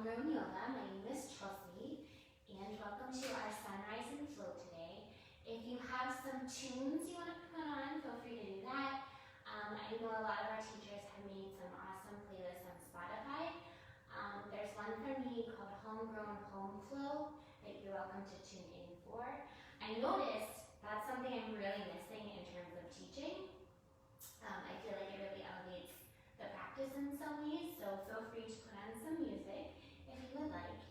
Homegrown Yoga. My name is Chelsea, and welcome to our Sunrise and Flow today. If you have some tunes you want to put on, feel free to do that. I know a lot of our teachers have made some awesome playlists on Spotify. There's one from me called Homegrown Home Flow that you're welcome to tune in for. I noticed that's something I'm really missing in terms of teaching. I feel like it really elevates the practice in some ways, so feel free to put on some music if you would like.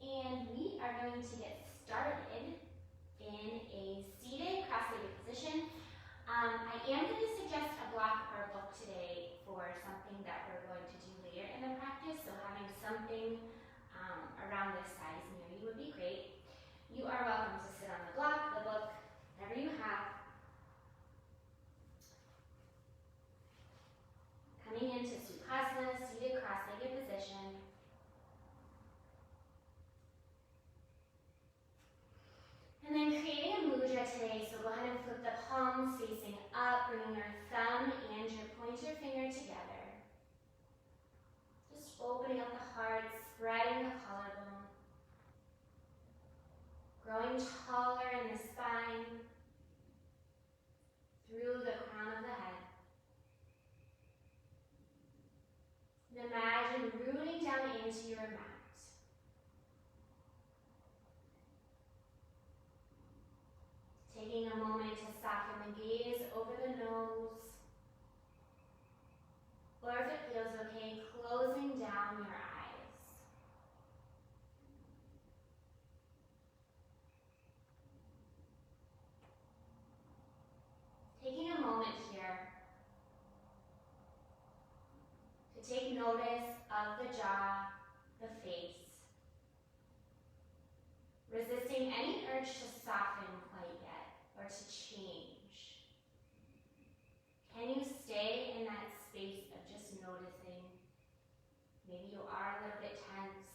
And we are going to get started in a seated cross-legged position. I am going to suggest a block or book today for something that we're going to do later in the practice, so having something around this size near you would be great. You are welcome to sit on the block, the book, whatever you have. Coming into Sukhasana, seated cross-legged position. And then creating a mudra today, so go ahead and flip the palms facing up, bringing your thumb and your pointer finger together. Just opening up the heart, spreading the collarbone. Growing taller in the spine, through the crown of the head. And imagine rooting down into your mat. Taking a moment to soften the gaze over the nose. Or if it feels okay, closing down your eyes. Taking a moment here to take notice of the jaw, the face. Resisting any urge to soften quite yet or to change. Can you stay in that space of just noticing? Maybe you are a little bit tense.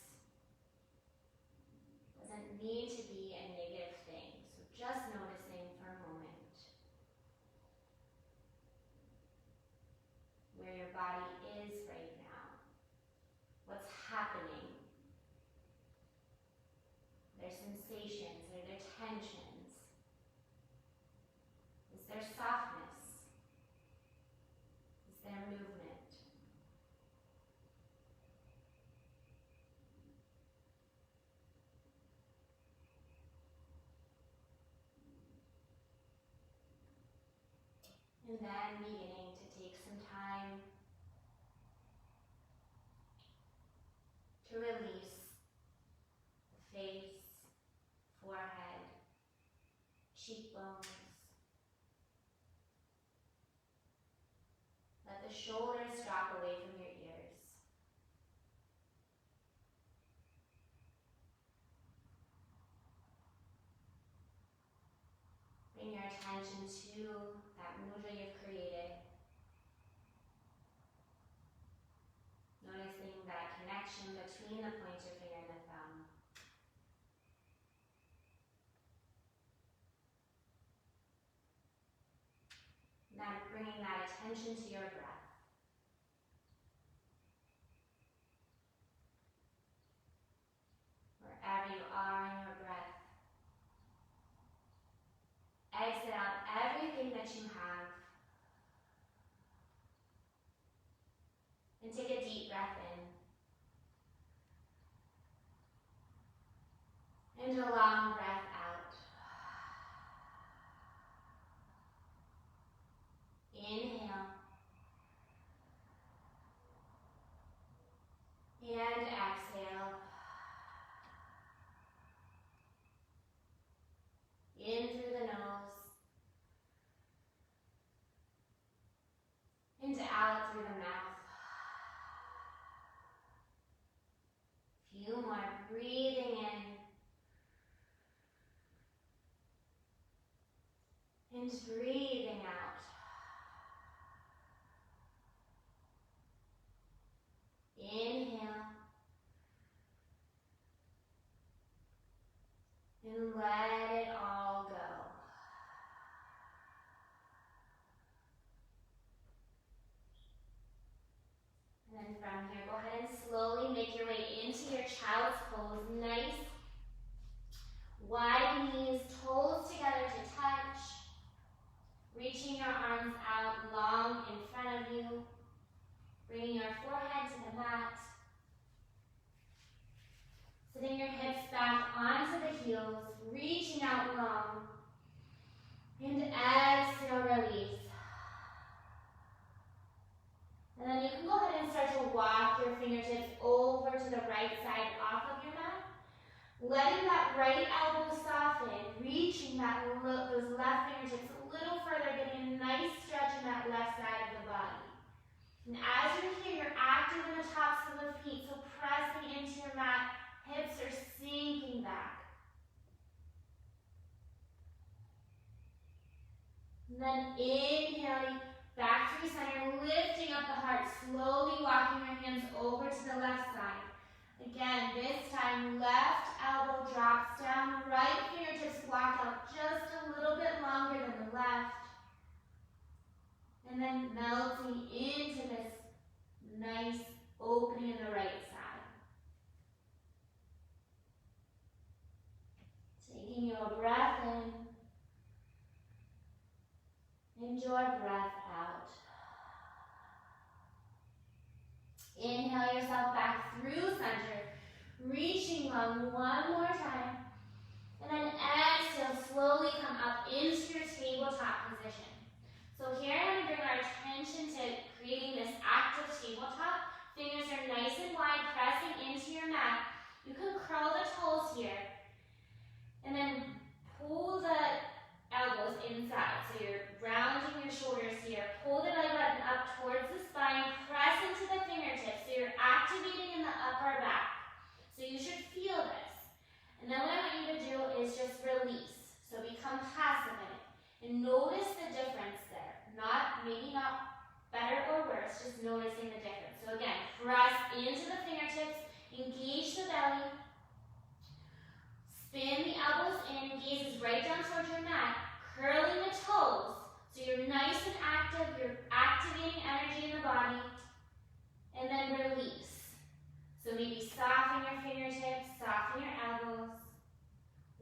Doesn't need to be a negative thing, so just noticing for a moment. Where your body is right now. What's happening? Their sensations, are there tensions? Is there softness? Is there movement? And then beginning to take some time to release the face, forehead, cheekbones. Let the shoulders drop away from your ears. Bring your attention to that mudra you've created. Noticing that connection between the pointer finger and the thumb. Now bringing that attention to your breath. Wherever you are in your breath, exit out everything that you have. And take a deep breath in. And a long breath out. Inhale. And exhale. In through the nose. And out through the mouth. Few more, breathing in and breathing out. Inhale and let it all go. And then from here, go ahead and slowly make your way into your child's the right side off of your mat. Letting that right elbow soften, reaching those left fingertips a little further, getting a nice stretch in that left side of the body. And as you're here, you're active in the tops of the feet, so pressing into your mat, hips are sinking back. And then inhaling back through center, lifting up the heart, slowly walking your hands over to the left side. Again, this time, left elbow drops down, right fingertips walk out just a little bit longer than the left. And then melting into this nice opening in the right side. Taking your breath in, enjoy breath out. Inhale yourself back through center, reaching long one more time. And then exhale, slowly come up into your tabletop position. So here I'm going to bring our attention to creating this active tabletop. Fingers are nice and wide, pressing into your mat. You can curl the toes here. And then pull the elbows inside. So you're rounding your shoulders here. Pull the belly button up towards the spine. Press into the fingertips. So you're activating in the upper back. So you should feel this. And then what I want you to do is just release. So become passive in it. And notice the difference there. Maybe not better or worse, just noticing the difference. So again, press into the fingertips, engage the belly, spin the elbows in, gaze is right down towards your mat, curling the toes. So you're nice and active, you're activating energy in the body, and then release. So maybe soften your fingertips, soften your elbows.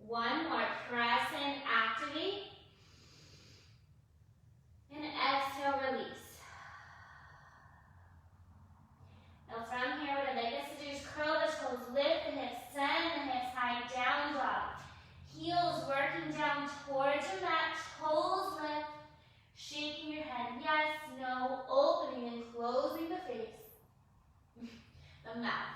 One more, press in, activate. And exhale, release. Now from here, what I'd like us to do is curl the toes, lift the hips, send the hips high, down dog. Heels working down towards your mat, toes lift, shaking your head, yes, no, opening and closing the face, the mouth.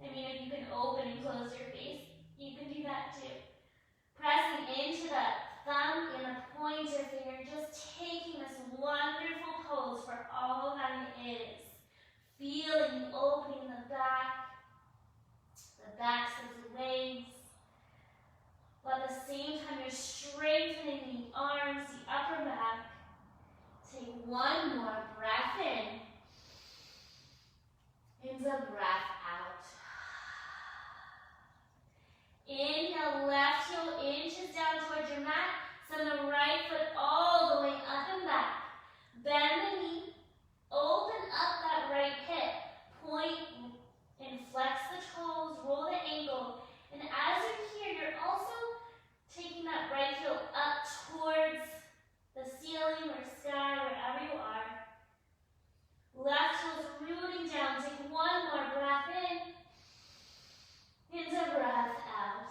I mean, if you can open and close your face, you can do that too. Pressing into the thumb and the pointer finger, just taking this wonderful pose for all that it is. Feeling the opening in the backs of the legs. While at the same time you're strengthening the arms, the upper back. Take one more breath in. And a breath out. Inhale, left heel inches down towards your mat. Send the right foot all the way up and back. Bend the knee. Open up that right hip. Point and flex the toes. Roll the ankle. And as you're here, you're also taking that right heel up towards the ceiling or sky, wherever you are. Left heel's rooting down. Take one more breath in. And a breath out.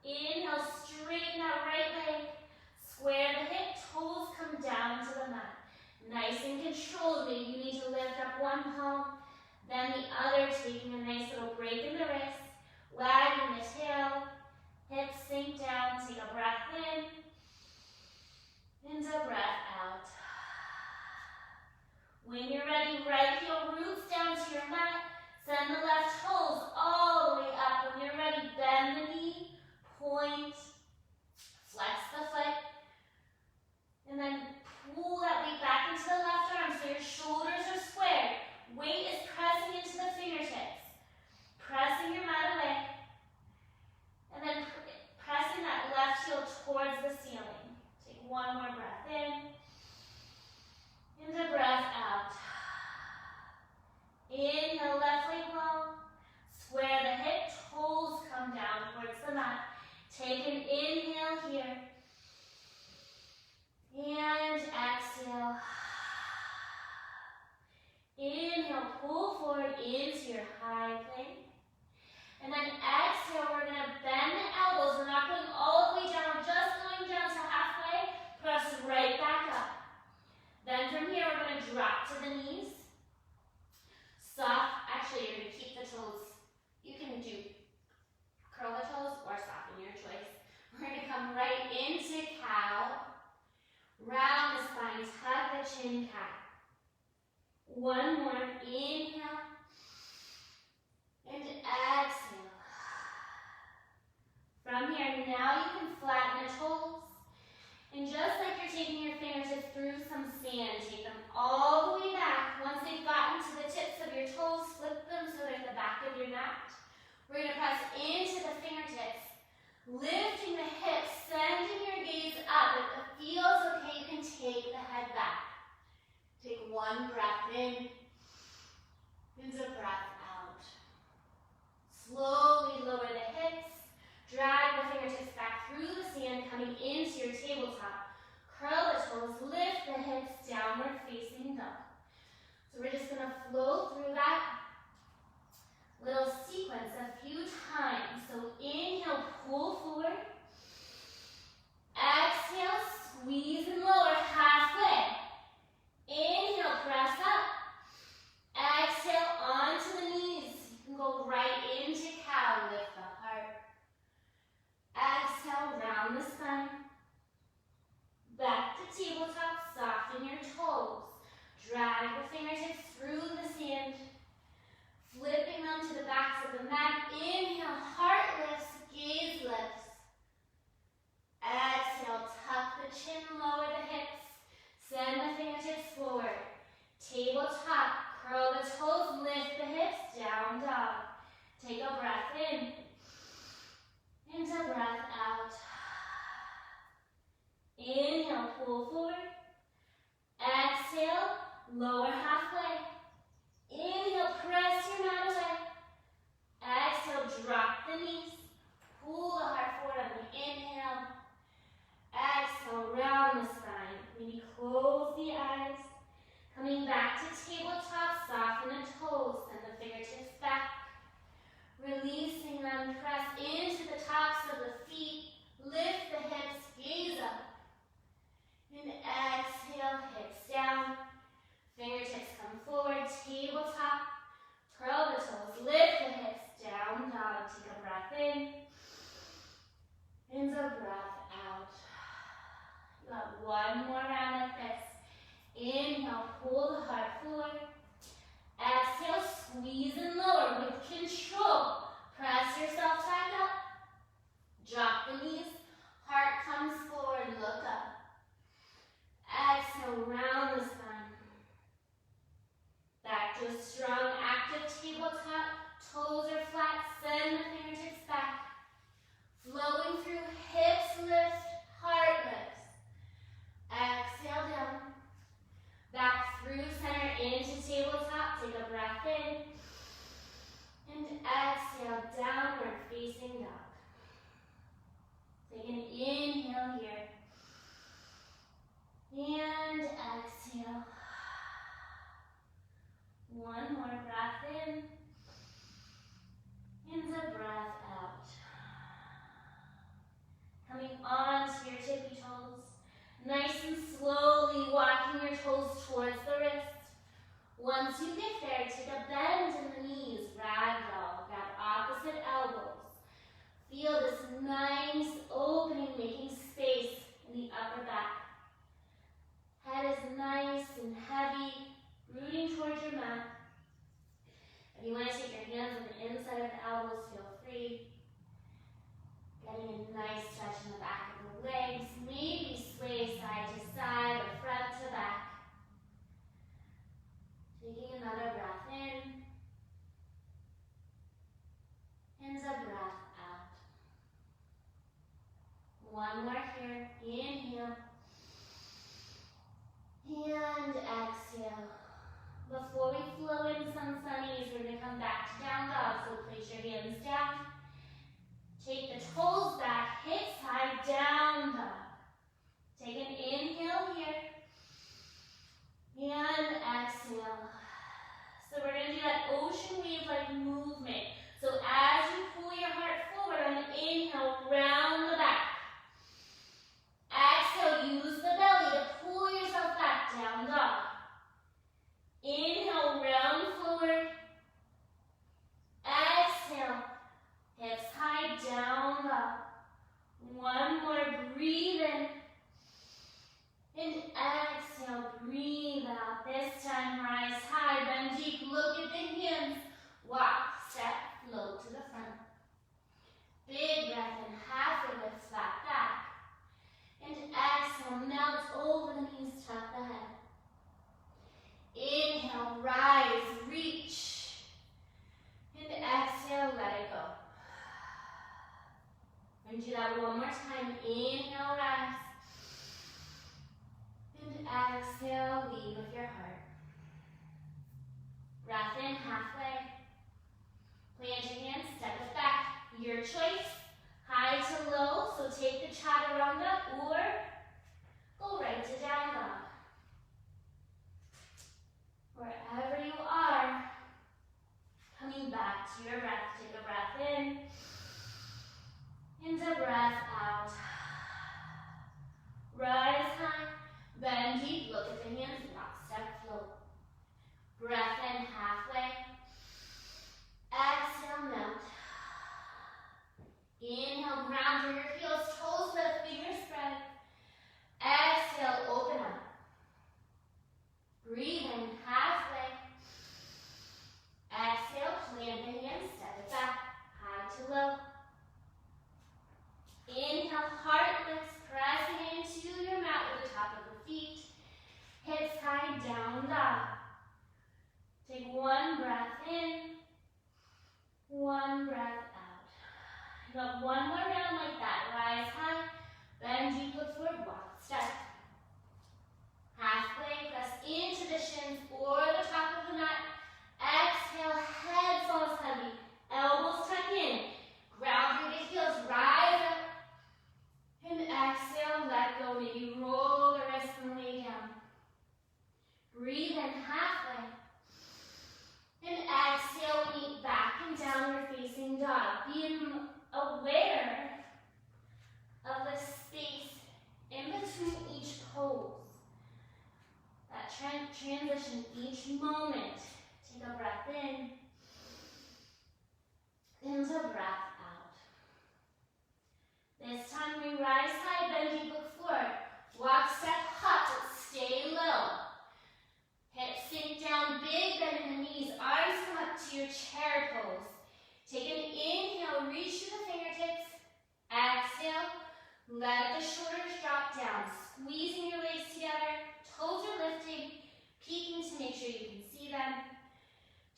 Inhale, straighten that right leg. Square the hip, toes come down to the mat. Nice and controlled. Maybe you need to lift up one palm, then the other, taking a nice little break in the wrist. Wagging the tail. Hips sink down. Take a breath in. And a breath out. When you're ready, right heel roots down to your mat. Send the left toes all the way up. When you're ready, bend the knee, point, flex the foot, and then pull that weight back into the left arm so your shoulders are squared. Weight is pressing into the fingertips. Pressing your mat away, and then pressing that left heel towards the ceiling. Take one more breath in, and a breath out. Inhale, left leg long. Square the hip, toes come down towards the mat. Take an inhale here. And exhale. Inhale, pull forward into your high plank. And then exhale, we're going to bend the elbows. We're not going all the way down, we're just going down to halfway. Press right back up. Then from here, we're going to drop to the knees. Soft more. Inhale. And exhale. From here, now you can flatten the toes. And just like you're taking your fingertips through some sand, take them all the way back. Once they've gotten to the tips of your toes, flip them so they're at the back of your mat. We're going to press into the fingertips, lifting the hips, sending your gaze up. If it feels okay, you can take the head back. Take one breath in, and a breath out. Slowly lower the hips. Drag the fingertips back through the sand, coming into your tabletop. Curl the toes, lift the hips, downward facing dog. So we're just going to flow through that little sequence a few times. So inhale, pull forward. Exhale, squeeze and lower halfway. Inhale, press up. Exhale, onto the knees. You can go right into cow, lift the heart. Exhale, round the spine. Back to tabletop, soften your toes. Drag the fingertips through the sand. Flipping them to the backs of the mat. Inhale, heart lifts, gaze lifts. Exhale, tuck the chin, lower the hips. Send the fingertips forward. Tabletop, curl the toes, lift the hips, down dog. Take a breath in. And a breath out. Inhale, pull forward. Exhale, lower halfway. Inhale, press your mat away. Exhale, drop the knees. Pull the heart forward on the inhale. Exhale, round the spine. Maybe close the eyes. Coming back to tabletop, soften the toes. Send the fingertips back. Releasing them, press into the tops of the feet. Lift the hips, gaze up. And exhale, hips down. Fingertips come forward, tabletop. Curl the toes, lift the hips, down dog. Take a breath in. And a breath out. You got one more round like this. Inhale, pull the heart forward. Exhale, squeeze and lower with control. Press yourself back up. Drop the knees. Heart comes forward, look up. Exhale, round the spine. Back to a strong, active tabletop. Toes are flat, send the fingertips back. Flowing through, hips lift, heart lifts. Exhale down. Back through center into tabletop. Take a breath in. And exhale, downward facing dog. Take an inhale here. And exhale. One more breath in. And a breath out. Coming onto your tippy toes. Nice and slowly walking your toes towards the wrist. Once you get there, take a bend in the knees, ragdoll, grab opposite elbows. Feel this nice opening, making space in the upper back. Head is nice and heavy, rooting towards your mat. If you want to take your hands on the inside of the elbows, feel free. Getting a nice stretch in the back of the legs. Maybe sway side to side or front to back. Taking another breath in. And a breath out. One more here. Inhale. And exhale. Before we flow in some sunnies, we're going to come back to down dog. So place your hands down. Take the toes back, hips high, down dog. Take an inhale here. And exhale. So we're going to do that ocean wave-like movement. So as you pull your heart forward on the inhale, round the back. Exhale, use the belly to pull yourself back, down dog. Inhale, round forward. Exhale, hips high, down dog. One more, breathe in. And exhale, breathe out. This time, rise high, Benji. out one more time. Inhale, rise. And exhale, lead with your heart. Breath in, halfway. Plant your hands, step it back. Your choice, high to low, so take the chaturanga or go right to down dog. Wherever you are, coming back to your breath. Take a breath in, and a breath out. Rise high, bend deep, look at the hands, rock, step, float. Breath in, halfway. Exhale, melt. Inhale, ground through your heels, toes lift, fingers spread. Exhale, open up. Breathe in, halfway. Exhale, plant the hands, step it back, high to low. Inhale, heart lifts, pressing into your mat with the top of the feet. Hips high, down dog. Take one breath in, one breath out. You have one more round like that. Rise high, bend deep, look forward, walk, step. Halfway, press into the shins or the top of the mat. Exhale, head falls heavy, elbows tuck in. Ground through the heels, rise up. And exhale, let go, maybe roll the wrists and lay down. Breathe in, halfway. And exhale, meet back and downward facing dog. Be aware of the space in between each pose. That transition each moment. Take a breath in and a breath out. This time we rise high, bend deep, look forward. Walk, step, hop, but stay low. Hips sink down, big bend in the knees, arms come up to your chair pose. Take an inhale, reach to the fingertips. Exhale, let the shoulders drop down, squeezing your legs together, toes are lifting, peeking to make sure you can see them.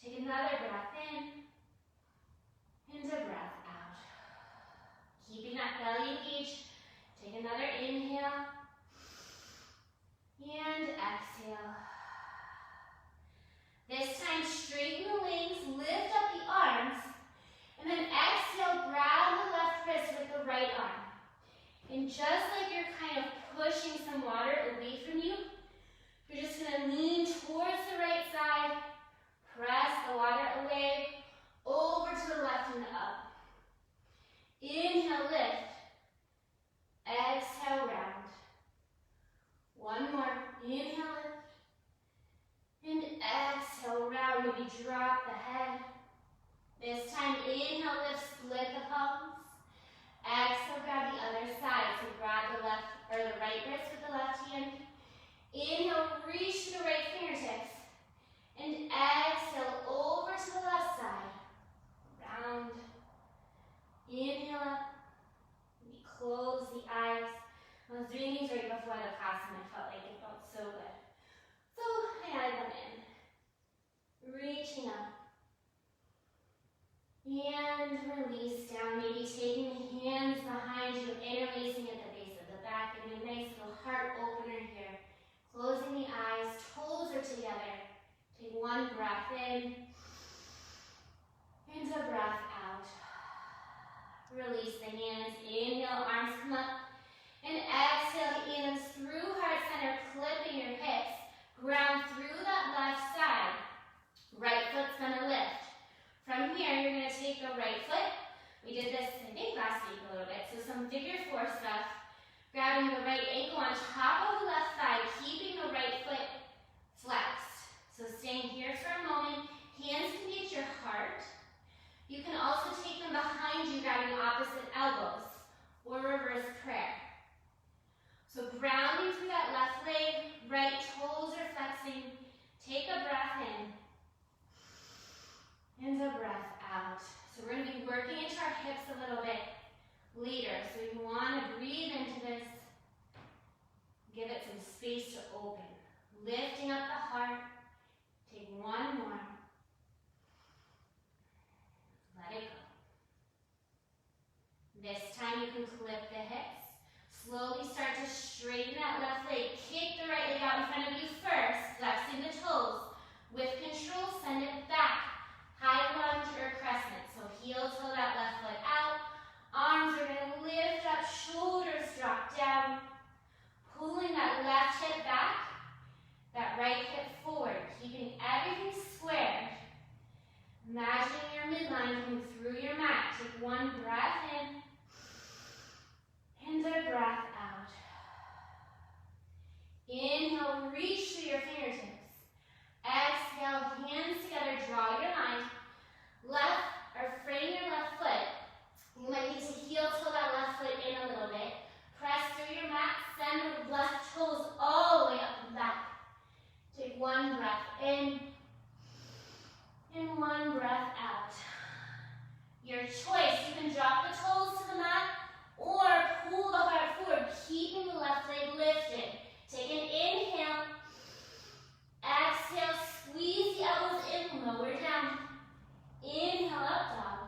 Take another breath in, and a breath out. Keeping that belly engaged, take another inhale, and exhale. This time, straighten the wings, lift up the arms, and then exhale, grab the left wrist with the right arm. And just like you're kind of pushing some water away from you, you're just going to lean towards the right side, press the water away, over to the left and up. Inhale, lift. Exhale, round. One more. Inhale, lift. And exhale, round. Maybe drop the head. This time, inhale, lift, split the palms. Exhale, grab the other side. So grab the left or the right wrist with the left hand. Inhale, reach to the right fingertips. And exhale, over to the left side. Round. Inhale up. Maybe close the eyes. I was doing these right before the class and I felt like it felt so good. So I added them in. Reaching up. And release down. Maybe taking the hands behind you, interlacing at the base of the back. And a nice little heart opener here. Closing the eyes, toes are together. Take one breath in. And a breath out. Release the hands. Inhale, arms come up. And exhale the hands through heart center, clipping your hips. Ground through that left side. Right foot's gonna lift. From here, you're gonna take the right foot. We did this, I think, last week a little bit. So some figure four stuff. Grabbing the right ankle on top of the left thigh, keeping the right foot flexed. So staying here for a moment. Hands can be at your heart. You can also take them behind you, grabbing opposite elbows, or reverse prayer. So grounding through that left leg, right toes are flexing. Take a breath in, and a breath out. So we're going to be working into our hips a little bit later. So you want to breathe into this. Give it some space to open. one breath out. Your choice, you can drop the toes to the mat or pull the heart forward, keeping the left leg lifted. Take an inhale. Exhale, squeeze the elbows in, lower down. Inhale, up dog.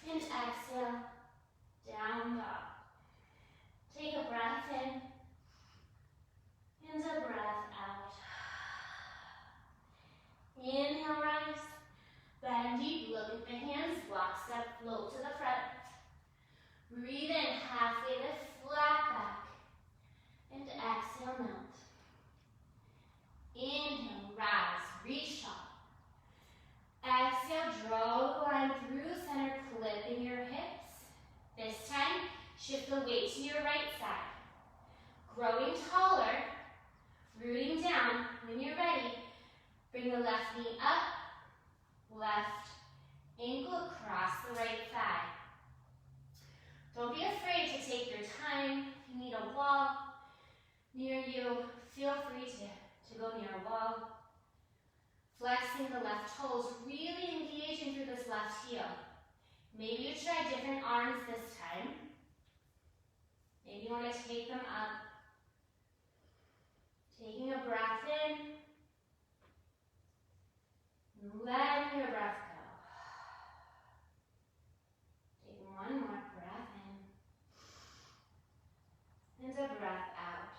And exhale, down dog. Take a breath in and a breath out. Inhale, rise. Bend deep, look at the hands, walk, step, float to the front. Breathe in, halfway lift, flat back. And exhale, melt. Inhale, rise, reach top. Exhale, draw a line through center, clipping your hips. This time, shift the weight to your right side. Growing taller, rooting down. When you're ready, bring the left knee up, left ankle across the right thigh. Don't be afraid to take your time. If you need a wall near you, feel free to go near a wall. Flexing the left toes, really engaging through this left heel. Maybe you try different arms this time. Maybe you want to take them up. Taking a breath in. Letting your breath go. Take one more breath in. And a breath out.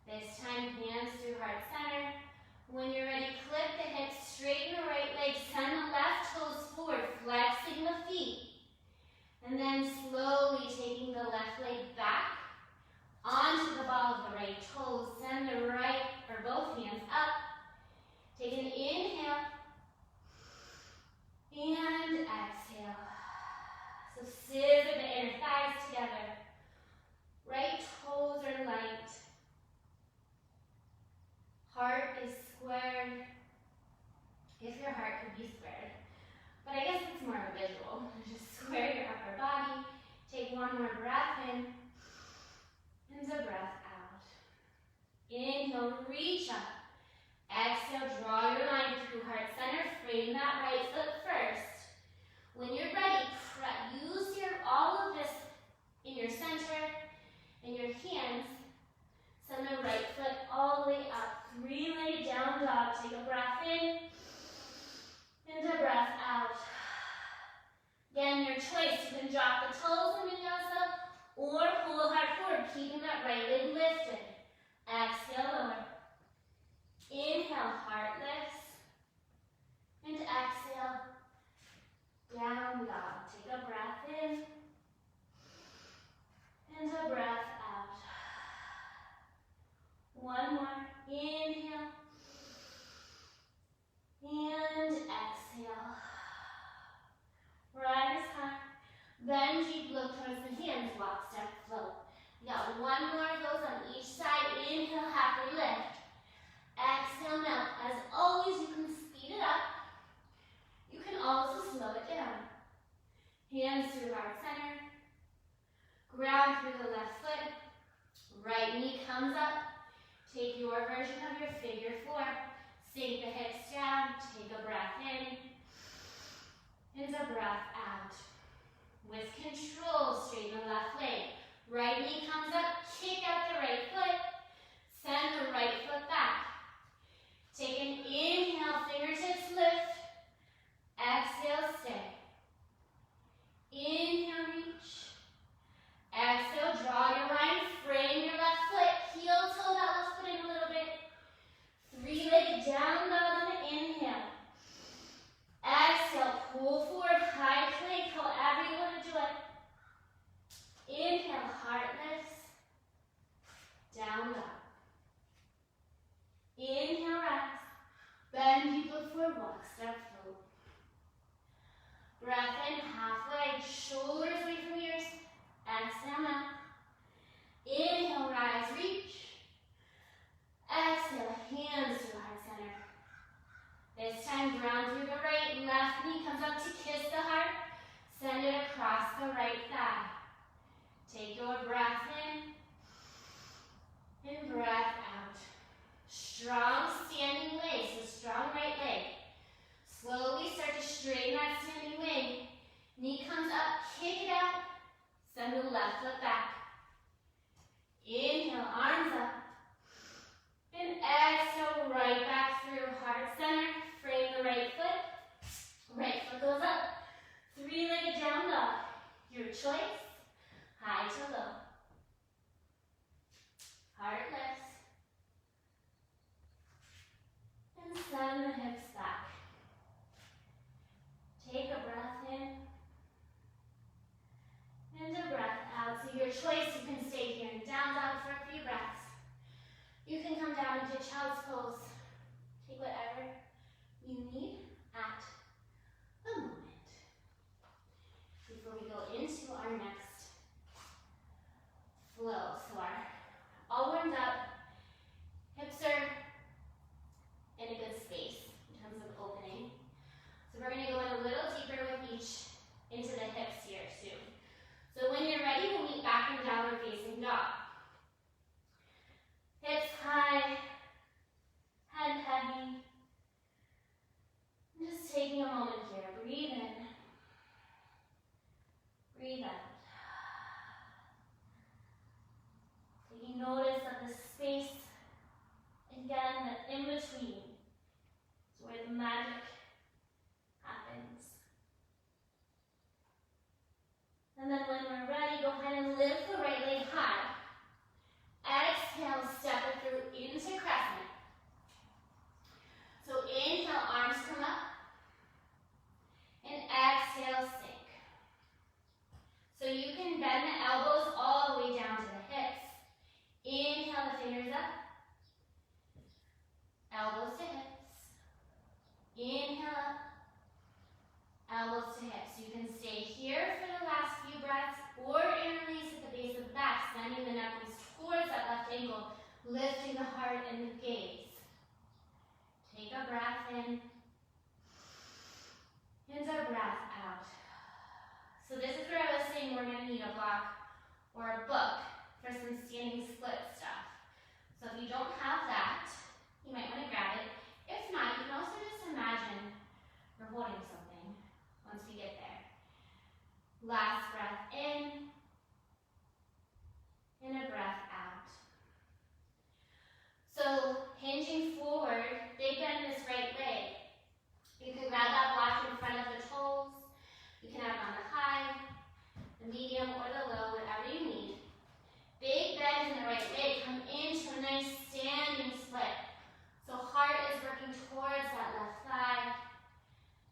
This time, hands through heart center. When you're ready, clip the hips, straighten the right leg, send the left toes forward, flexing the feet. And then slowly taking the left leg back onto the ball of the right toes. Send the right, or both hands up. Take an inhale. And exhale. So scissor the inner thighs together. Right toes are light. Heart is squared, if your heart could be squared. But I guess it's more of a visual. Just square your upper body. Take one more breath in, and a breath out. Inhale, reach up. Exhale, draw your line through heart center. Frame that right foot first. When you're ready, use all of this in your center, in your hands. Send the right foot all the way up. Three-legged down dog. Take a breath in and a breath out. Again, your choice. You can drop the toes in vinyasa or pull the heart forward, keeping that right leg lifted. Exhale, lower. Inhale, heart lifts. And exhale, down dog. Take a breath in and a breath out. One more. Inhale. And exhale. Rise high. Bend deep, look towards the hands. Walk, step, float. We got one more of those on each side. Inhale, halfway lift. Exhale, melt. As always, you can speed it up. You can also slow it down. Hands through heart center. Ground through the left foot. Right knee comes up. Take your version of your figure four. Sink the hips down. Take a breath in. And a breath out. With control, straighten the left leg. Right knee comes up. Kick out the right foot. Send the right foot back. Take an inhale, fingertips lift. Exhale, stay. Inhale, reach. Exhale, draw your line. Frame your left foot. Heel toe that left foot in a little bit. Three-legged down dog on the inhale. Exhale, pull forward, high plank, however you want to do it. Inhale, heart lifts. Down dog. Inhale, rise. Bend deep, look forward, walk, step, float. Breath in, halfway, shoulders away from ears. Exhale, now. Inhale, rise, reach. Exhale, hands to heart center. This time, ground through the right, left knee comes up to kiss the heart. Send it across the right thigh. Take your breath in and breath out. Strong standing legs, so strong right in. And a breath out. So this is where I was saying we're going to need a block or a book for some standing split stuff. So if you don't have that, you might want to grab it. If not, you can also just imagine you're holding something once we get there. Last breath in, and a breath out. So hinging forward, big bend in this right leg. You can grab that block in front of the toes. You can have it on the high, the medium, or the low, whatever you need. Big bend in the right leg. Come into a nice standing split. So heart is working towards that left thigh.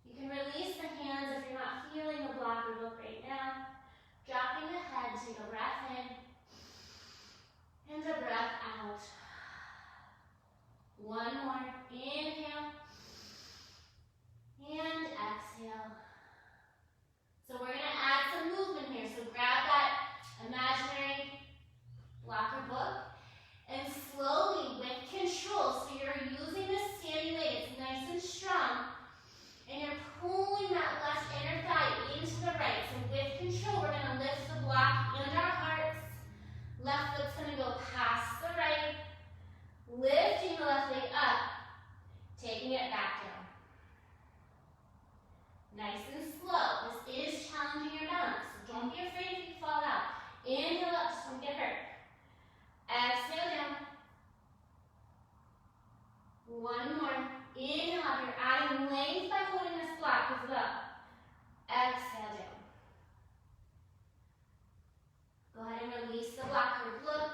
You can release the hands if you're not feeling the block or book right now. Dropping the head, take a breath in, and a breath out. One more. Inhale. And exhale. So we're going to add some movement here. So grab that imaginary block or book and slowly, with control, so you're using this standing leg, it's nice and strong, and you're pulling that left inner thigh into the right. So with control, we're going to lift the block and our hearts. Left foot's going to go past the right, lifting the left leg up, taking it back down. Nice and slow. This is challenging your balance, so don't be afraid if you fall out. Inhale up, just don't get hurt. Exhale down. One more. Inhale up. You're adding length by holding this block as well. Exhale down. Go ahead and release the block or look.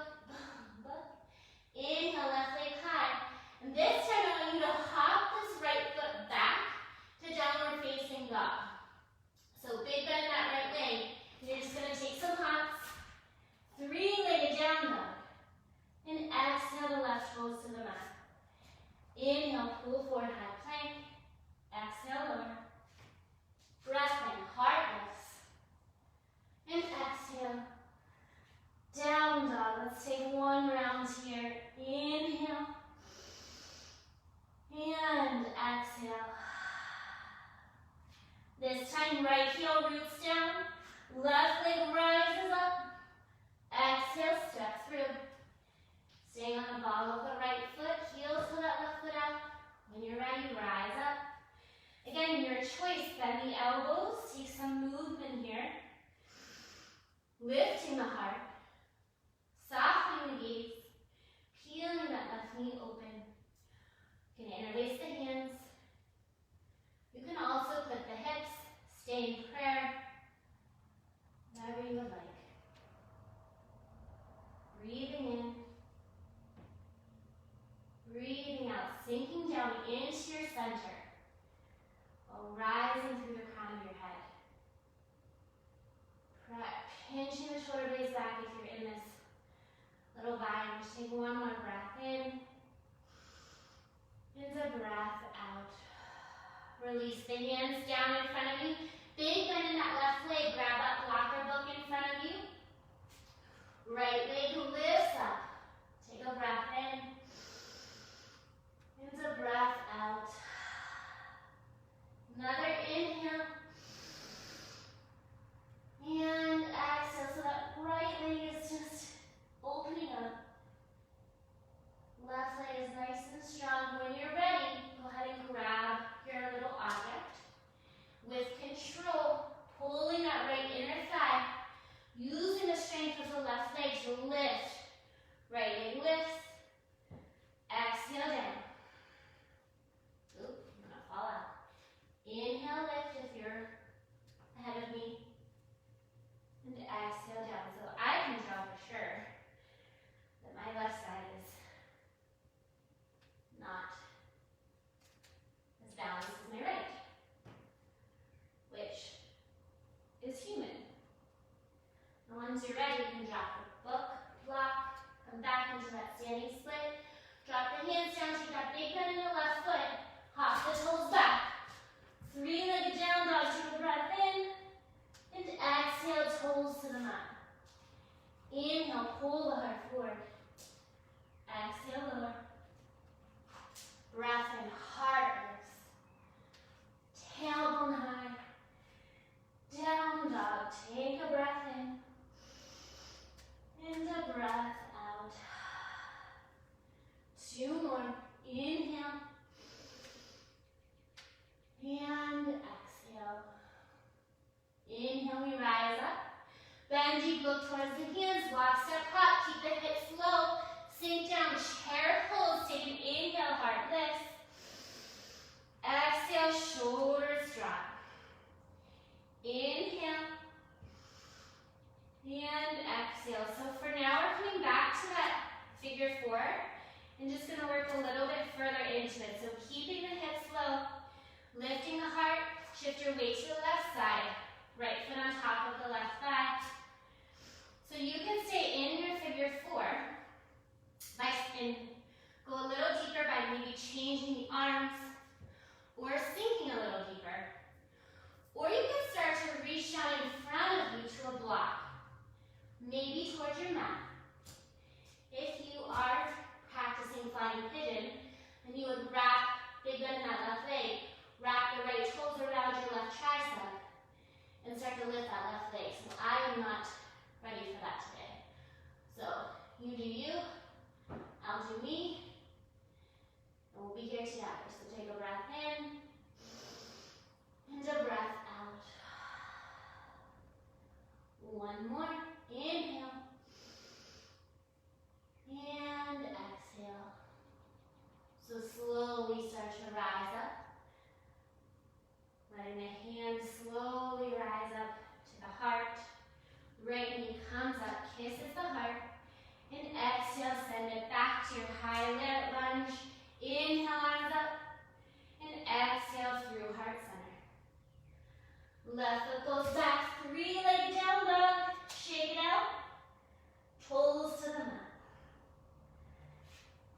Inhale, left leg high. And this time I want you to hop this right foot back to downward facing dog. So big bend in that right leg. And you're just going to take some hops. Three-legged down dog. And exhale, the left goes to the mat. Inhale, pull forward, high plank. Exhale, lower. Breath in, heart lifts. And exhale. Down dog. Let's take one round here. Inhale. And exhale. This time, right heel roots down. Left leg rises up. Exhale, step through. Staying on the ball of the right foot. Heel to that left foot out. When you're ready, rise up. Again, your choice. Bend the elbows. Take some movement here. Lifting the heart. Softening the gaze, peeling that left knee open. You can interlace the hands. You can also put the hips, stay in prayer, whatever you would like. Breathing in, breathing out, sinking down into your center, while rising through the crown of your head. Pinching the shoulder blades back if you're in this little bind. Just take one more breath in. And a breath out. Release the hands down in front of you. Big bend in that left leg. Grab that block or book in front of you. Right leg lifts up. Take a breath in. And a breath out. Another inhale. And exhale. So that right leg is just opening up. Left leg is nice and strong. When you're ready, go ahead and grab your little object. With control, pulling that right inner thigh, using the strength of the left leg to lift. Right leg lifts. Exhale down. Benji, look towards the hands, walk, step, hop, keep the hips low, sink down, chair pose, take an inhale, heart lifts. Exhale, shoulders drop. Inhale. And exhale. So for now, we're coming back to that figure four. And just going to work a little bit further into it. So keeping the hips low, lifting the heart, shift your weight to the left side. Right foot on top of the left thigh. So you can stay in your figure four and go a little deeper by maybe changing the arms or sinking a little deeper. Or you can start to reach down in front of you to a block, maybe towards your mat. If you are practicing flying pigeon, then you would wrap, big bend in that left leg, wrap the right toes around your left tricep, and start to lift that left leg. So I am not ready for that today. So you do you, I'll do me, and we'll be here together. So take a breath in, and a breath out. One more, inhale, and exhale. So slowly start to rise up. Letting the hands slowly rise up to the heart. Right knee comes up, kisses the heart. And exhale, send it back to your high leg lunge. Inhale, arms up. And exhale through heart center. Left foot goes back, three-legged down dog. Shake it out. Toes to the mat.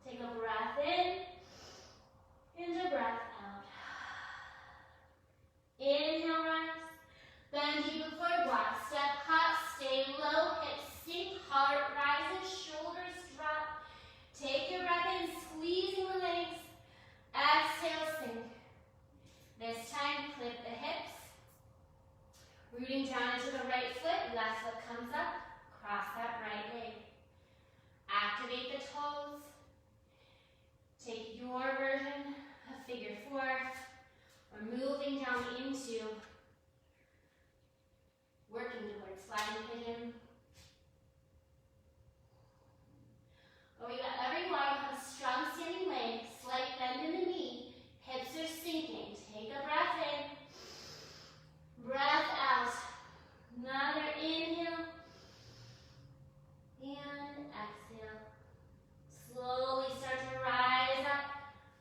Take a breath in. And a breath out. Inhale, rise. Benji before block. Step, hop, stay low. Hips sink, heart rises, shoulders drop. Take your breath in, squeezing the legs. Exhale, sink. This time, clip the hips. Rooting down into the right foot. Left foot comes up. Cross that right leg. Activate the toes. Take your version of figure four. We're moving down into working towards flying pigeon. Or you got everyone have a strong standing leg, slight bend in the knee, hips are sinking. Take a breath in, breath out. Another inhale and exhale. Slowly start to rise up.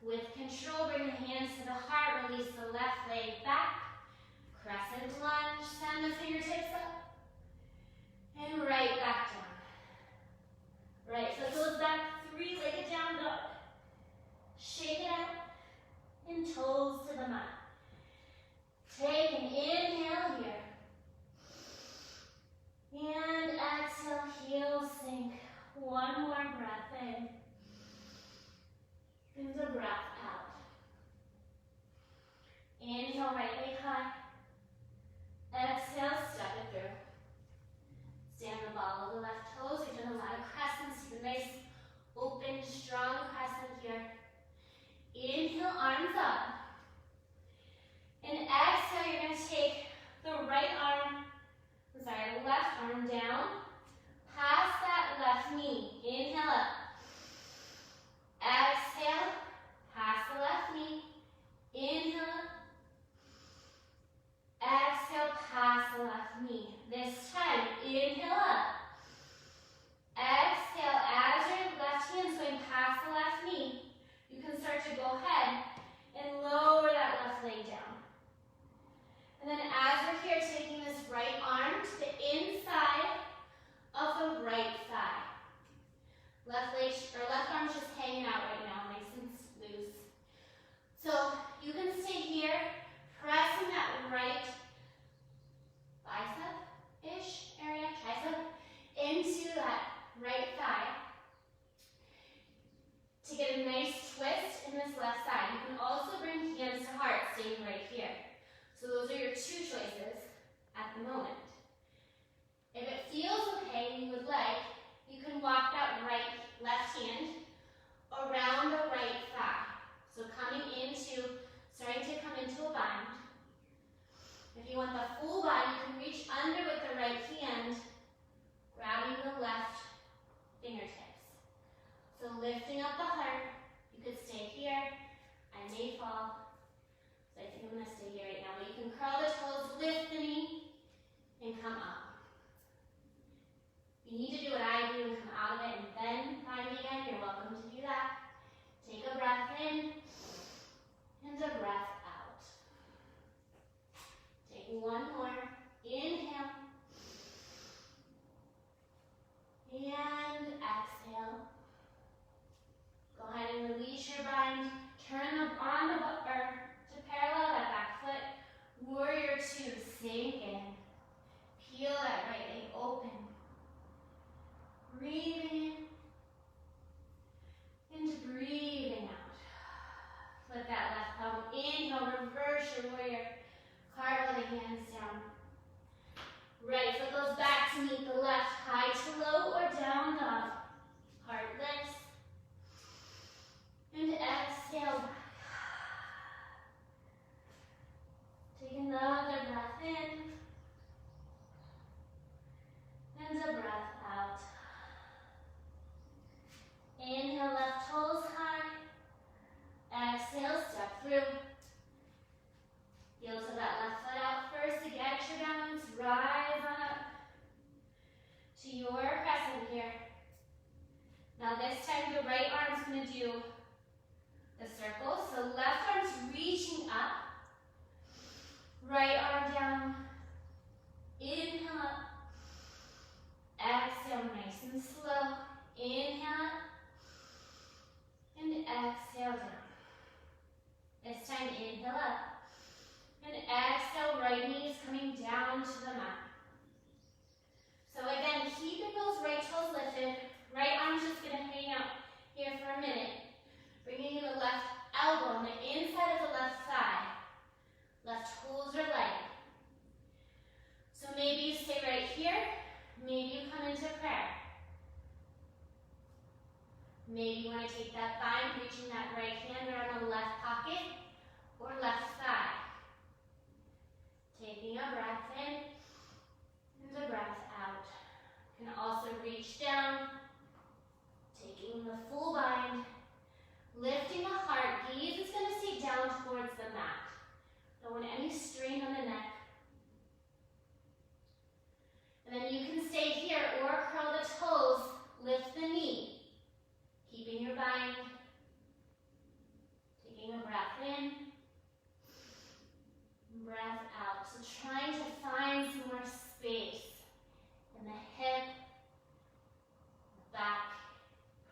With control, bring the hands to the heart, release the left leg back. Crescent lunge, send the fingertips up. And right back down. Right foot goes back, three-legged down dog. Shake it out, and toes to the mat. Take an inhale here. And exhale, heels sink. One more breath in. And a breath out. Inhale, right leg high. Exhale, step it through. Stand the ball of the left toes. We've done a lot of crescents. Keep a nice, open, strong crescent here. Inhale, arms up. And exhale, you're going to take the left arm down. Past that left knee. Inhale up. Exhale, past the left knee. Inhale up. Exhale, past the left knee. This time, inhale up. Exhale, as your left hand's going past the left knee, you can start to go ahead and lower that left leg down. And then as we're here, taking this right arm to the inside of the right thigh. Left arm's just hanging out right now, nice and loose. So you can stay here, pressing that right bicep-ish area, tricep, into that right thigh to get a nice twist in this left side. You can also bring hands to heart, staying right here. So those are your two choices at the moment. If it feels okay and you would like, you can walk that left hand around the right thigh. So starting to come into a bind. If you want the full bind, you can reach under with the right hand I'm going to stay here right now. But you can curl the toes, lift the knee, and come up. If you need to do what I do and come out of it and then find me again, you're welcome to do that. Take a breath in and a breath out. Take one more. Inhale. And exhale. Go ahead and release your bind. Turn the arm to parallel that back foot. Warrior two. Sink in. Peel that right leg open. Breathing in and breathing out. Flip that left palm. Inhale, reverse your warrior. Cartwheel the hands down. Right foot goes back to meet the left. High to low or down dog. Heart lifts. And exhale back. Take another breath in. And a breath out. Inhale, left toes high. Exhale, step through. Heel to that left foot out first to get your balance. Rise on up to your crescent here. Now this time the right arm's going to do the circle. So left arm's reaching up. Right arm down. Inhale up. Exhale nice and slow. Inhale up. And exhale down. This time inhale up. And exhale, right knee is coming down to the mat. So again, keeping those right toes lifted. Right arm's just going to hang out here for a minute. Bringing in the left elbow on the inside of the left thigh. Left toes are light. So maybe you stay right here. Maybe you come into prayer. Maybe you want to take that bind, reaching that right hand around the left pocket or left thigh. Taking a breath in and a breath out. You can also reach down, taking the full bind, lifting the heart. Gaze is going to stay down towards the mat. Don't want any strain on the neck. And then you can stay here or curl the toes, lift the knee, keeping your bind. Taking a breath in, breath out. So trying to find some more space in the hip, the back,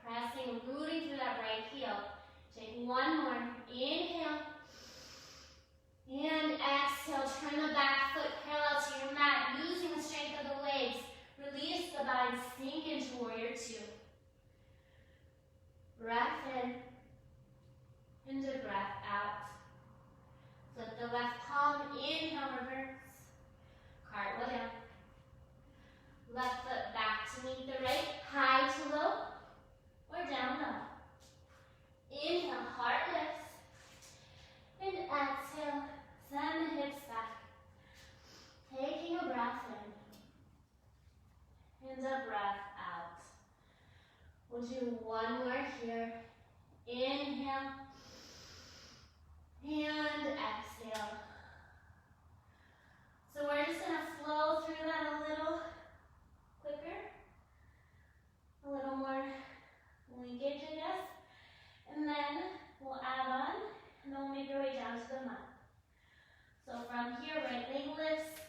pressing, rooting through that right heel. Take one more. Inhale. And exhale. Turn the back foot parallel to your mat, using the strength of the legs. Release the bind. Sink into warrior two. Breath in. And a breath out. Flip the left palm. Inhale, reverse. Cartwheel down. Left foot back to meet the right. High to low or down low. Inhale, heart lifts. And exhale, send the hips back. Taking a breath in. And a breath out. We'll do one more here. Inhale. And exhale. So we're just going to flow through that a little quicker. A little more linkage, I guess. And then we'll add on, and then we'll make our way down to the mat. So from here, right leg lifts.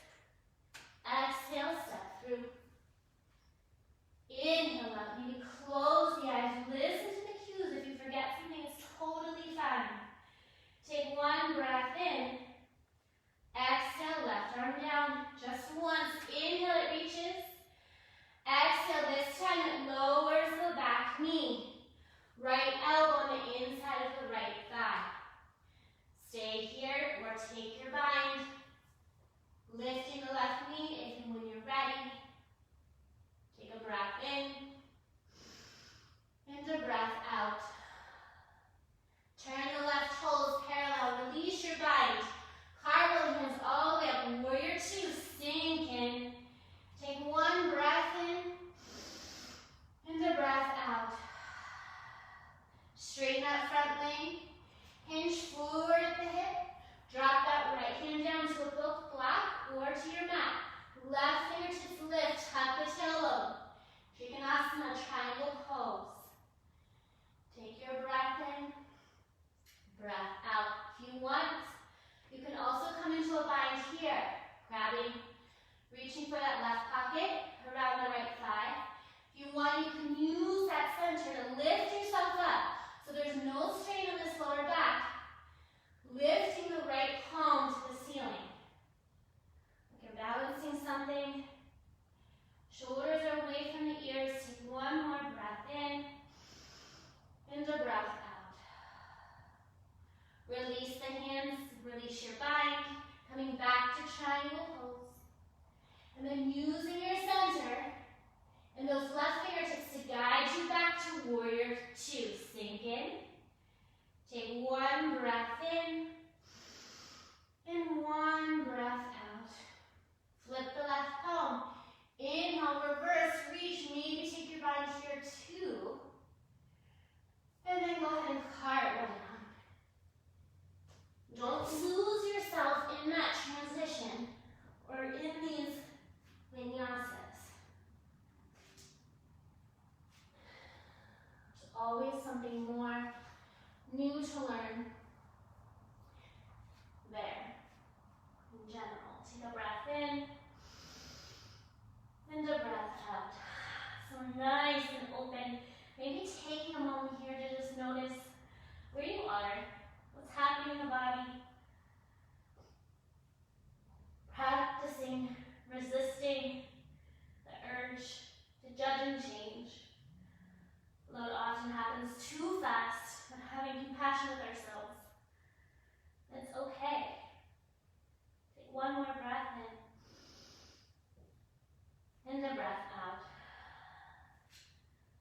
Exhale, step through. Inhale up. Maybe close the eyes. Listen to the cues. If you forget something, it's totally fine. Take one breath in. Exhale, left arm down. Just once. Inhale, it reaches. Exhale, this time it lowers the back knee. Right elbow on the inside of the right thigh. Stay here or take your bind. Lifting the left knee if and when you're ready. Take a breath in. And a breath out. Turn the left toes parallel. Release your bind. Cartwheel hands all the way up. Warrior two. Sink in. Take one breath in. And a breath out. Straighten that front leg. Hinge forward at the hip. Drop that Left fingertips lift, tuck the tailbone. Trikonasana, triangle pose. Take your breath in, breath out. If you want, you can also come into a bind here, grabbing, reaching for that left pocket, around the right thigh. If you want, you can use that center to lift yourself up so there's no strain on this lower back. Lifting the right palm to the ceiling. Like you're balancing something. Shoulders are away from the ears. Take one more breath in and a breath out. Release the hands, release your bind, coming back to triangle pose. And then using your center and those left fingertips to guide you back to warrior two. Sink in. Take one breath in and one breath out. Flip the left palm. Inhale, reverse, reach, maybe take your bind here too. And then go ahead and cartwheel down. Don't lose yourself in that transition or in these vinyasas. There's always something more new to learn there in general. Take a breath in and a breath out. So nice and open. Maybe taking a moment here to just notice where you are, what's happening in the body. Practicing, resisting the urge to judge and change. Although it often happens too fast, but having compassion with ourselves. It's okay. Take one more breath in and a breath out.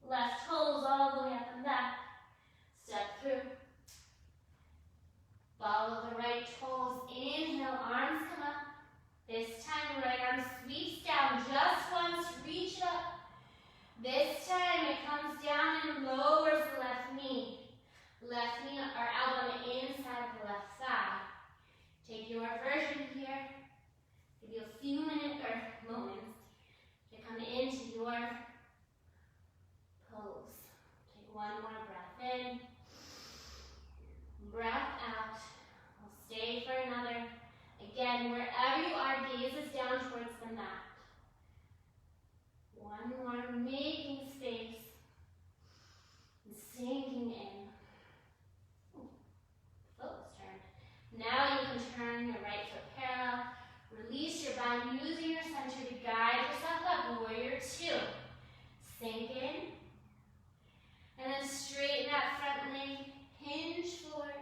Left toes all the way up and back. Step through. Follow the right toes. Inhale, arms come up. This time, right arm sweeps down just once. Reach up. This time, it comes down and lowers the left knee. Left knee or elbow on the inside of the left thigh. Take your version here. Give you a few minutes or moments to come into your pose. Take one more breath in. Breath out. We'll stay for another. Again, wherever you are, gaze is down towards the mat. One more, making space. And sinking in. Foot's turned. Now you can turn your right foot parallel. Release your bind, using your center to guide yourself up. Warrior two. Sink in. And then straighten that front leg. Hinge forward.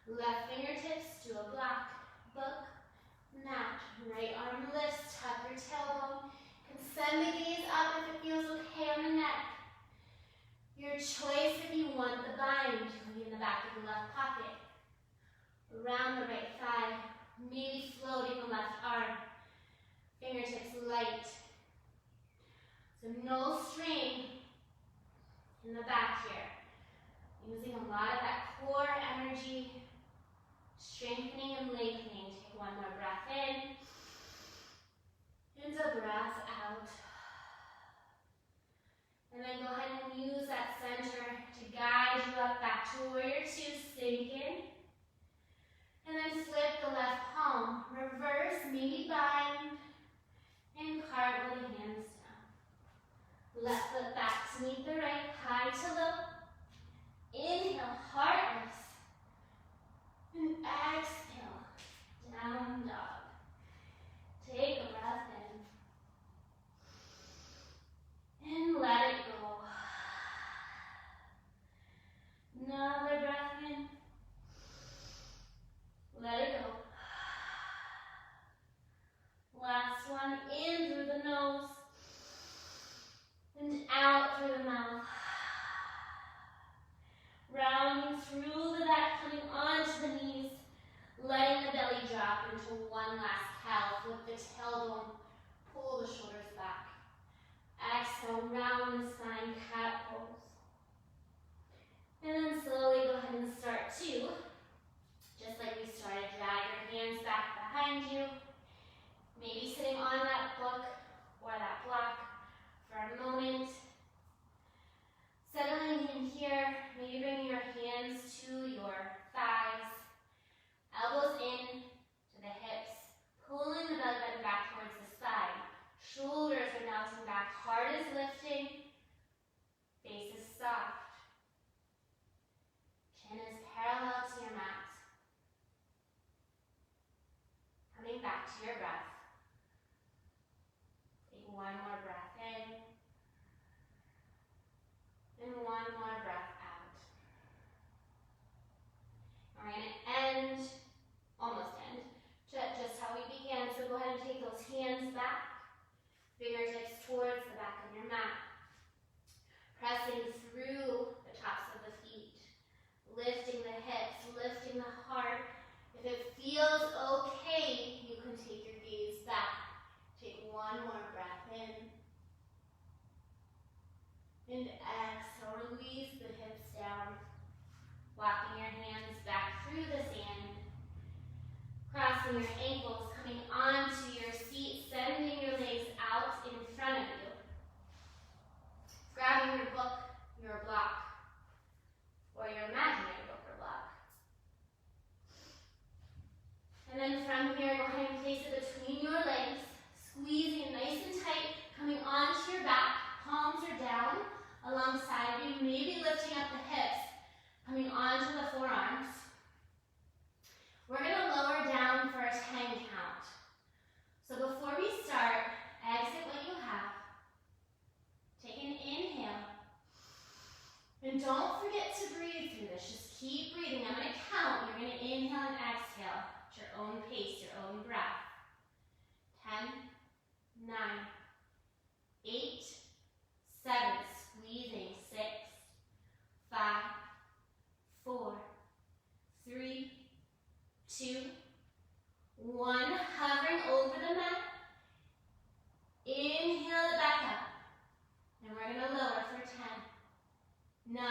Left fingertips to a block, book, mat. Right arm lifts, tuck your tailbone. You can send the gaze up if it feels okay on the neck. Your choice if you want the bind to be in the back of the left pocket. Around the right thigh, maybe floating the left arm. Fingertips light. So no strain in the back here. Using a lot of that core energy, strengthening and lengthening. Take one more breath in, and a breath out. And then go ahead and use that center to guide you up back to warrior two. Sink in. And then flip the left palm. Reverse, maybe bind, and cartwheel the hands down. Left foot back to meet the right, high to low. Inhale, heart lifts. And exhale, down dog. Take a breath in. And let it go. Another breath in. Let it go. Last one, in through the nose. And out through the mouth. Rounding through the back, coming onto the knees, letting the belly drop into one last cow. Flip the tailbone, pull the shoulders back. Exhale, round the spine, cat pose. And then slowly go ahead and start two. Just like we started, drag your hands back behind you. Maybe sitting on that book back to your breath. Take one more breath in. And one more breath out. We're going to end, almost end, just how we began. So go ahead and take those hands back, fingertips towards the back of your mat. Pressing through the tops of the feet, lifting the hips, lifting the heart. If it feels okay, you can take your gaze back. Take one more breath in. And exhale, release the hips down. Walking your hands back through the sand. Crossing your ankles, coming onto your seat, sending your legs out in front of you. Grabbing your book, your block, or your imaginary book or block. And then from here, go ahead and place it between your legs, squeezing nice and tight, coming onto your back. Palms are down alongside of you, maybe lifting up the hips, coming onto the forearms. We're going to lower down for a 10 count. So before we start, exit what you have. Take an inhale. And don't forget to breathe through this. Just keep breathing. I'm going to count. You're going to inhale and exhale at your own pace, your own breath. 10, 9, 8, 7, squeezing, 6, 5, 4, 3, 2, 1. Hovering over the mat. Inhale it back up. And we're going to lower for 10, 9,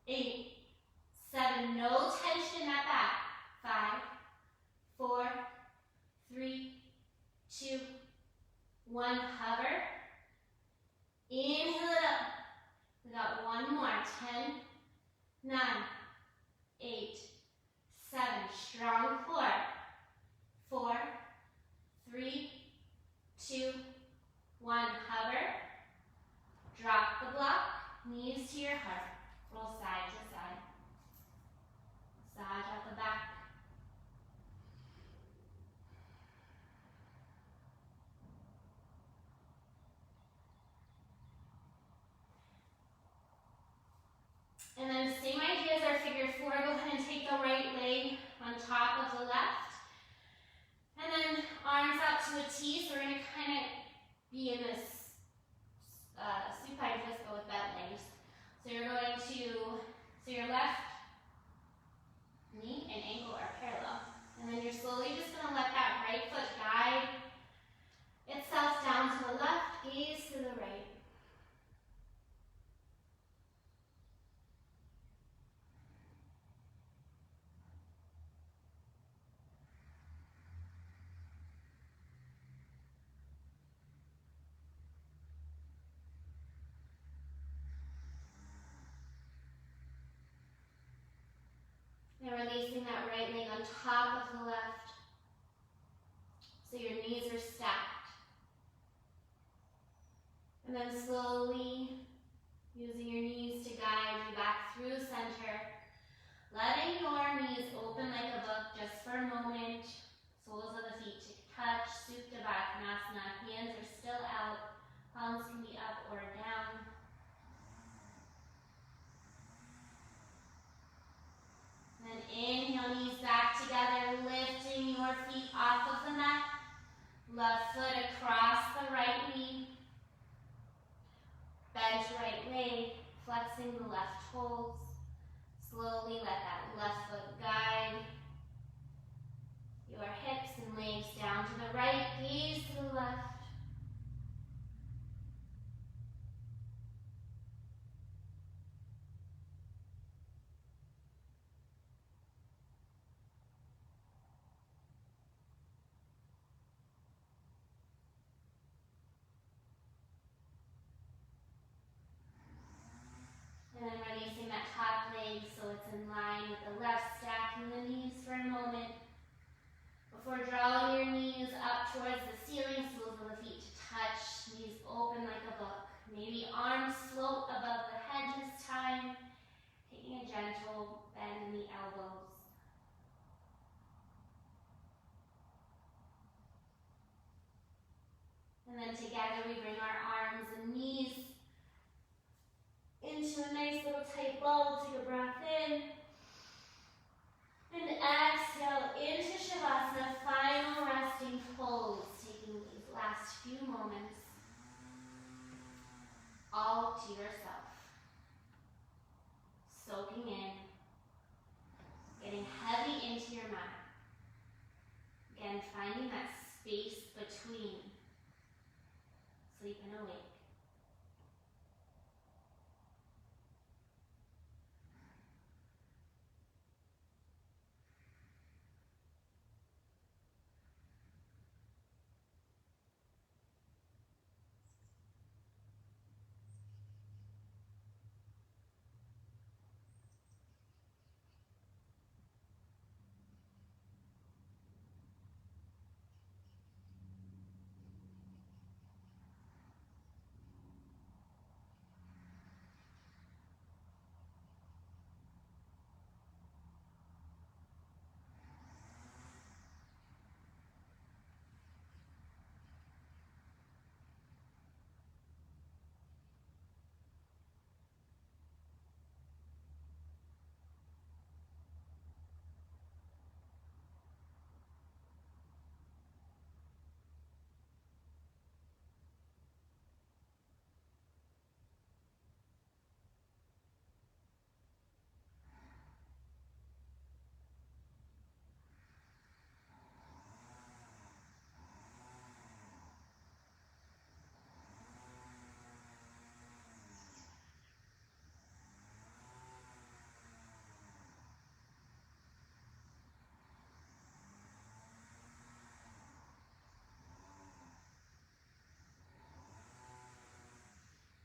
8, 7. No tension in that back. 5, 4, 3, 2, 1. Hover. Inhale it up. We got one more. 10, 9, 8, 7. Strong core. 4, 3, 2, 1. Hover. Drop the block. Knees to your heart. Roll side to side. Massage at the back. And then same idea as our figure 4. Go ahead and take the right leg on top of the left. And then arms out to a T. So we're going to kind of be in this supine twist, but with bent legs. So you're going to, so your left knee and ankle are parallel. And then you're slowly just going to let that right foot guide itself down to the left, gaze to the right. And releasing that right leg on top of the left. So your knees are stacked. And then slowly using your knees to guide you back through center. Letting your knees open like a book just for a moment. Soles of the feet to touch. Supta Baddhanasana. Hands are still out. Palms can be up or down. And inhale, knees back together, lifting your feet off of the mat. Left foot across the right knee. Bend right leg, flexing the left toes. Slowly let that left foot guide your hips and legs down to the right, gaze to the left. And then releasing that top leg so it's in line with the left, stacking the knees for a moment. Before drawing your knees up towards the ceiling, soles of the And then together we bring our arms and knees into a nice little tight ball. Take a breath in. And exhale into Shavasana, final resting pose. Taking these last few moments all to yourself. Soaking in, getting heavy into your mat. Again, finding that space between sleep and awake.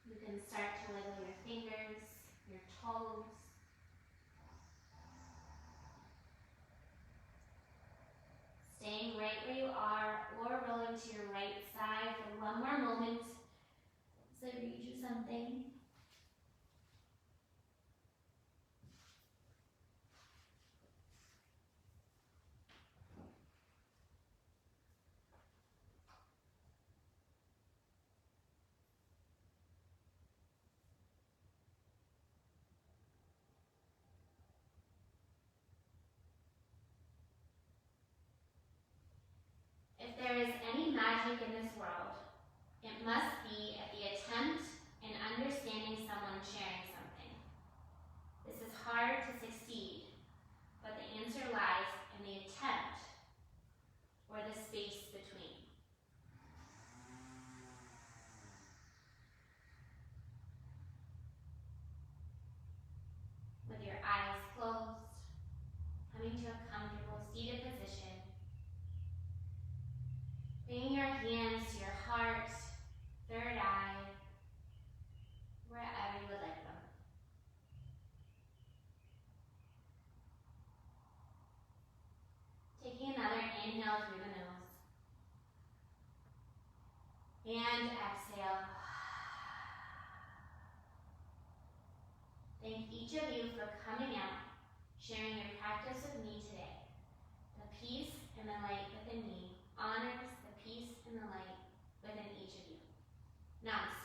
You can start to wiggle your fingers, your toes. Staying right where you are or rolling to your right side for one more moment as I read you something. If there is any magic in this world, it must be at the attempt in understanding someone sharing something. This is hard to succeed, but the answer lies in the attempt or the space between. With your eyes closed, coming to a comfortable seated position, bringing your hands to your heart, third eye, wherever you would like them. Taking another inhale through the nose. And exhale. Thank each of you for coming out, sharing your practice with me today. The peace and the light within me honors the peace and the light within each of you. Namaste.